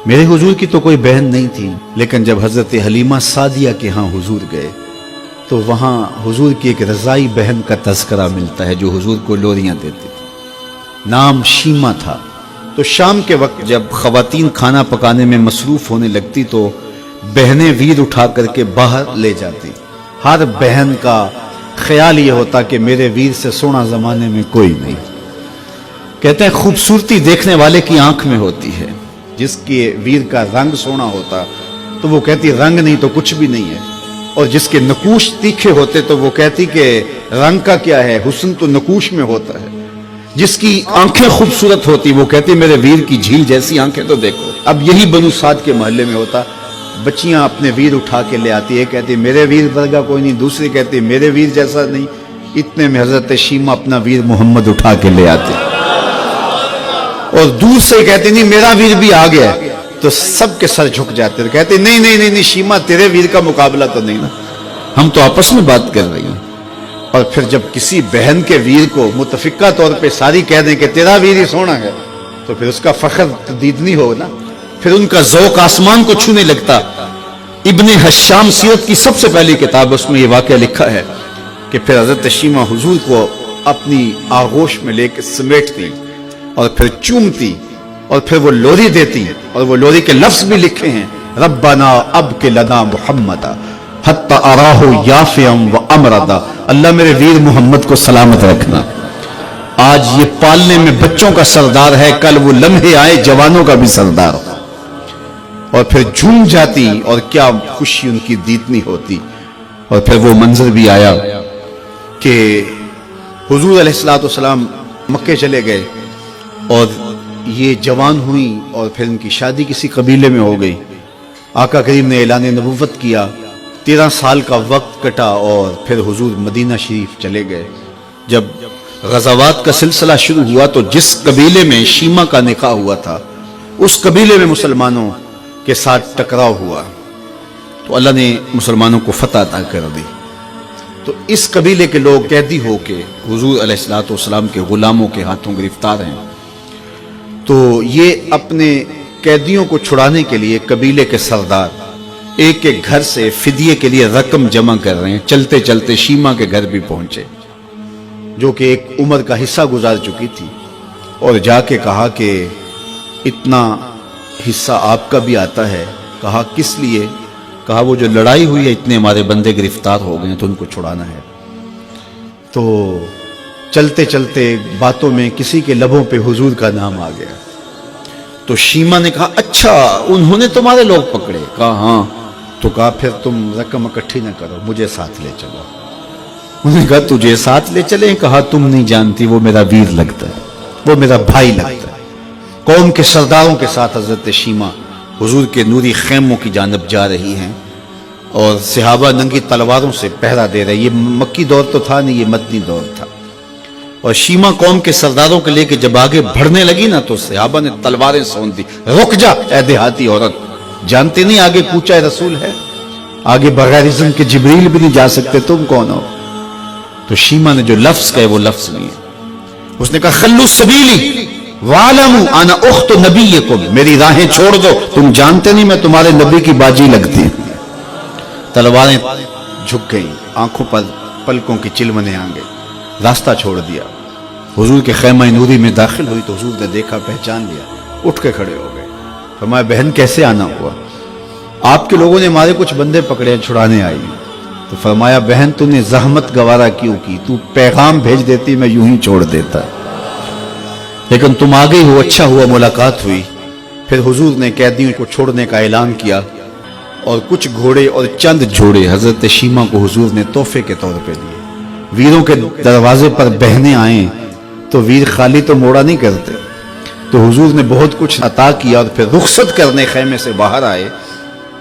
میرے हुजूर की तो कोई बहन नहीं थी, लेकिन जब हजरत हलीमा सादिया के यहाँ हुजूर गए तो वहाँ हुजूर की एक रज़ाई बहन का तज़किरा मिलता है जो हुजूर को लोरियां देती थी। नाम शीमा था। तो शाम के वक्त जब ख़वातीन खाना पकाने में मसरूफ़ होने लगती तो बहनें वीर उठा करके बाहर ले जाती। हर बहन का ख्याल ये होता कि मेरे वीर से सोना ज़माने में कोई नहीं। कहते हैं खूबसूरती देखने वाले की आंख में होती है। जिसके वीर का रंग सोना होता तो वो कहती रंग नहीं तो कुछ भी नहीं है, और जिसके नकूश तीखे होते तो वो कहती कि रंग का क्या है, हुस्न तो नकूश में होता है। जिसकी आंखें खूबसूरत होती वो कहती मेरे वीर की झील जैसी आंखें तो देखो। अब यही बनु साद के मोहल्ले में होता, बच्चियां अपने वीर उठा के ले आती, एक कहती मेरे वीर वर्गा कोई नहीं, दूसरी कहती मेरे वीर जैसा नहीं। इतने में हजरत शीमा अपना वीर मोहम्मद उठा के ले आते और दूर से कहते नहीं मेरा वीर भी आ गया, तो सबके सर झुक जाते, तो कहते नहीं नहीं नहीं नहीं शीमा तेरे वीर का मुकाबला तो नहीं ना, हम तो आपस में बात कर रही हैं। और फिर जब किसी बहन के वीर को मुतफिका तौर पे सारी कह दें कि तेरा वीर ही सोना है, तो फिर उसका फख्र तदीदनी हो ना, फिर उनका ज़ौक़ आसमान को छूने लगता। इब्ने हश्शाम सीरत की सबसे पहली किताब, उसमें ये वाक़या लिखा है कि फिर हज़रत शीमा हुजूर को अपनी आगोश में लेकर समेटती और फिर चूमती और फिर वो लोरी देती, और वो लोरी के लफ्ज भी लिखे हैं, रब्बना अब के लना मुहम्मदा हत्ता अराहु याफियम व अमरदा, अल्लाह मेरे वीर मोहम्मद को सलामत रखना। आज ये पालने में बच्चों का सरदार है, कल वो लम्हे आए जवानों का भी सरदार हो। और फिर झूम जाती और क्या खुशी उनकी दीदनी होती। और फिर वो मंजर भी आया कि हुजूर अलैहिस्सलातु वस्सलाम मक्के चले गए और ये जवान हुई और फिर उनकी शादी किसी कबीले में हो गई। आका करीम ने ऐलान नबुव्वत किया, 13 साल का वक्त कटा और फिर हुजूर मदीना शरीफ चले गए। जब गज़ावात का सिलसिला शुरू हुआ तो जिस कबीले में शीमा का निकाह हुआ था उस कबीले में मुसलमानों के साथ टकराव हुआ तो अल्लाह ने मुसलमानों को फतह अता कर दी। तो इस कबीले के लोग कैदी होके हुजूर अलैहिस्सलातु वस्सलाम के गुलामों के हाथों गिरफ्तार हैं। तो ये अपने कैदियों को छुड़ाने के लिए कबीले के सरदार एक एक घर से फिदिये के लिए रकम जमा कर रहे हैं। चलते चलते शीमा के घर भी पहुंचे जो कि एक उम्र का हिस्सा गुजार चुकी थी, और जाके कहा कि इतना हिस्सा आपका भी आता है। कहा किस लिए? कहा वो जो लड़ाई हुई है इतने हमारे बंदे गिरफ्तार हो गए तो उनको छुड़ाना है। तो चलते चलते बातों में किसी के लबों पे हुजूर का नाम आ गया। तो शीमा ने कहा अच्छा उन्होंने तुम्हारे लोग पकड़े? कहा हाँ। तो कहा फिर तुम रकम इकट्ठी न करो, मुझे साथ ले चलो। उन्होंने कहा तुझे साथ ले चले? कहा तुम नहीं जानती वो मेरा वीर लगता है, वो मेरा भाई लगता है। कौम के सरदारों के साथ हजरत शीमा हुजूर के नूरी खेमों की जानब जा रही हैं और सहाबा नंगी तलवारों से पहरा दे रहे। ये मक्की दौर तो था नहीं, ये मदनी दौर था। और शीमा कौम के सरदारों के लेके जब आगे बढ़ने लगी ना तो सहाबा ने तलवारें सौंप दी। रुक जा ऐ देहाती औरत, जानते नहीं आगे पूछा रसूल है, आगे बगैर इज़्न के जिब्रील भी नहीं जा सकते, तुम कौन हो? तो शीमा ने जो लफ्ज कहे वो लफ्ज नहीं है। उसने कहा खल्लू सबीली वालमू आना उख्त नबीयकुम, मेरी राहें छोड़ दो, तुम जानते नहीं मैं तुम्हारे नबी की बाजी लगती हूं। तलवारें झुक गई, आंखों पर पलकों की चिलमने आ गई, रास्ता छोड़ दिया। हुजूर के खैमा नूरी में दाखिल हुई तो हुजूर ने देखा, पहचान लिया, उठ के खड़े हो गए। फरमाया बहन कैसे आना हुआ? आपके लोगों ने हमारे कुछ बंदे पकड़े, छुड़ाने आई। तो फरमाया बहन तूने जहमत गवारा क्यों की? तू पैगाम भेज देती मैं यूं ही छोड़ देता, लेकिन तुम आ गई हो, अच्छा हुआ मुलाकात हुई। फिर हुजूर ने कैदियों को छोड़ने का ऐलान किया और कुछ घोड़े और चंद जोड़े हजरत शीमा को हुजूर ने तोहफे के तौर पे दिए। वीरों के दरवाजे पर बहनें आए तो वीर खाली तो मोड़ा नहीं करते, तो हुजूर ने बहुत कुछ अता किया। और फिर रुखसत करने खैमे से बाहर आए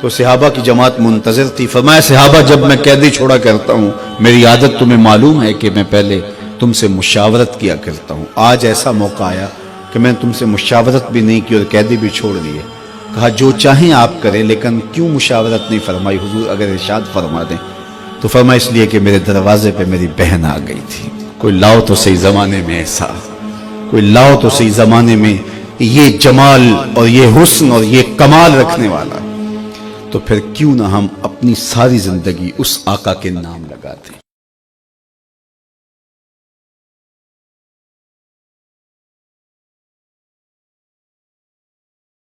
तो सहाबा की जमात मुंतजर थी। फरमाया सहाबा जब मैं कैदी छोड़ा करता हूँ मेरी आदत तुम्हें मालूम है कि मैं पहले तुमसे मुशावरत किया करता हूँ। आज ऐसा मौका आया कि मैंने तुमसे मुशावरत भी नहीं की और कैदी भी छोड़ दिए। कहा जो चाहें आप करें, लेकिन क्यों मुशावरत नहीं फरमाई हुजूर? अगर इरशाद फरमा दें। तो फरमाया इसलिए कि मेरे दरवाजे पे मेरी बहन आ गई थी। कोई लाओ तो सही जमाने में ऐसा, कोई लाओ तो सही जमाने में یہ جمال اور یہ حسن اور یہ کمال رکھنے والا، تو پھر کیوں نہ ہم اپنی ساری زندگی اس آقا کے نام لگاتے ہیں۔